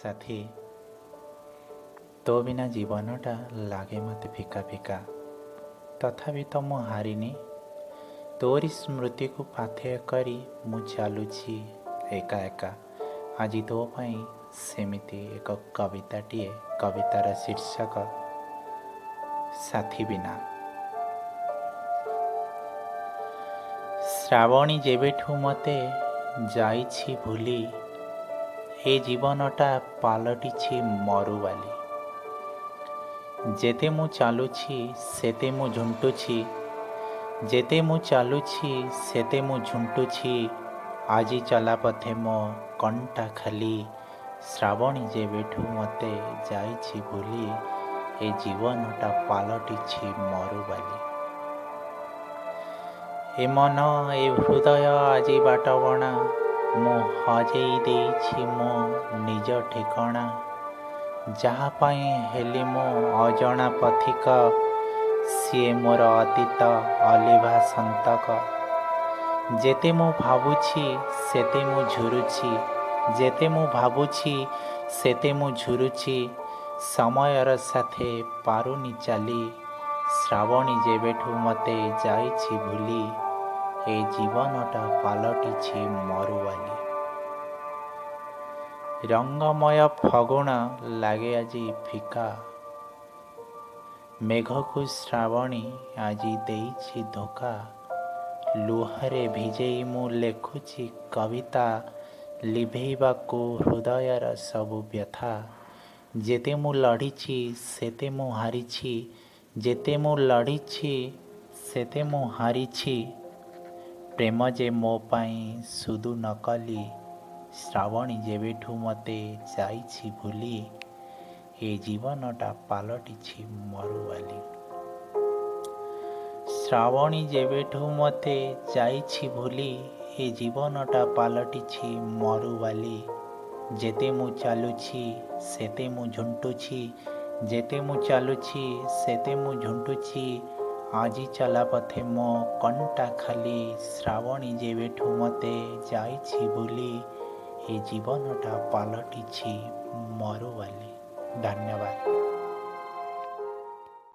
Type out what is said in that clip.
ସାଥୀ, ତୋ ବିନା ଜୀବନଟା ଲାଗେ ମୋତେ ଫିକା ଫିକା। ତଥାପି ତ ମୁଁ ହାରିନି। ତୋରି ସ୍ମୃତିକୁ ପାଥେୟ କରି ମୁଁ ଚାଲୁଛି ଏକା ଏକା। ଆଜି ତୋ ପାଇଁ ସେମିତି ଏକ କବିତାଟିଏ। କବିତାର ଶୀର୍ଷକ ସାଥୀ ବିନା। ଶ୍ରାବଣୀ ଯେବେଠୁ ମୋତେ ଯାଇଛି ଭୁଲି, ଏ ଜୀବନଟା ପାଲଟିଛି ମରୁବାଲି। ଯେତେ ମୁଁ ଚାଲୁଛି ସେତେ ମୁଁ ଝୁଣ୍ଟୁଛି, ଯେତେ ମୁଁ ଚାଲୁଛି ସେତେ ମୁଁ ଝୁଣ୍ଟୁଛି। ଆଜି ଚଲାପଥେ ମୋ କଣ୍ଟା ଖାଲି। ଶ୍ରାବଣୀ ଯେବେଠୁ ମୋତେ ଯାଇଛି ଭୁଲି, ଏ ଜୀବନଟା ପାଲଟିଛି ମରୁବାଲି। ଏ ମନ ଏ ହୃଦୟ ଆଜି ବାଟବଣା, ମୁଁ ହଜେଇ ଦେଇଛି ମୋ ନିଜ ଠିକଣା। ଯାହା ପାଇଁ ହେଲି ମୁଁ ଅଜଣା ପଥିକ, ସିଏ ମୋର ଅତୀତ ଅଲିଭା ସନ୍ତକ। ଯେତେ ମୁଁ ଭାବୁଛି ସେତେ ମୁଁ ଝୁରୁଛି, ଯେତେ ମୁଁ ଭାବୁଛି ସେତେ ମୁଁ ଝୁରୁଛି। ସମୟର ସାଥେ ପାରୁନି ଚାଲି। ଶ୍ରାବଣୀ ଯେବେଠୁ ମୋତେ ଯାଇଛି ଭୁଲି, ଏ ଜୀବନଟା ପାଲଟିଛି ମରୁବାଲି। ରଙ୍ଗମୟ ଫଗୁଣ ଲାଗେ ଆଜି ଫିକା, ମେଘକୁ ଶ୍ରାବଣୀ ଆଜି ଦେଇଛି ଧୋକା। ଲୁହରେ ଭିଜେଇ ମୁଁ ଲେଖୁଛି କବିତା, ଲିଭେଇବାକୁ ହୃଦୟର ସବୁ ବ୍ୟଥା। ଯେତେ ମୁଁ ଲଢ଼ିଛି ସେତେ ମୁଁ ହାରିଛି, ଯେତେ ମୁଁ ଲଢ଼ିଛି ସେତେ ମୁଁ ହାରିଛି। ପ୍ରେମ ଯେ ମୋ ପାଇଁ ସୁଧୁ ନକଲି। ଶ୍ରାବଣୀ ଯେବେଠୁ ମୋତେ ଯାଇଛି ଭୁଲି, ଏ ଜୀବନଟା ପାଲଟିଛି ମରୁବାଲି। ଶ୍ରାବଣୀ ଯେବେଠୁ ମୋତେ ଯାଇଛି ଭୁଲି, ଏ ଜୀବନଟା ପାଲଟିଛି ମରୁବାଲି। ଯେତେ ମୁଁ ଚାଲୁଛି ସେତେ ମୁଁ ଝୁଣ୍ଟୁଛି, ଯେତେ ମୁଁ ଚାଲୁଛି ସେତେ ମୁଁ ଝୁଣ୍ଟୁଛି। ଆଜି ଚଲାପଥେ ମୋ କଣ୍ଟା ଖାଲି। ଶ୍ରାବଣୀ ଯେବେଠୁ ମୋତେ ଯାଇଛି ଭୁଲି, ଏ ଜୀବନଟା ପାଲଟିଛି ମରୁବାଲି। ଧନ୍ୟବାଦ।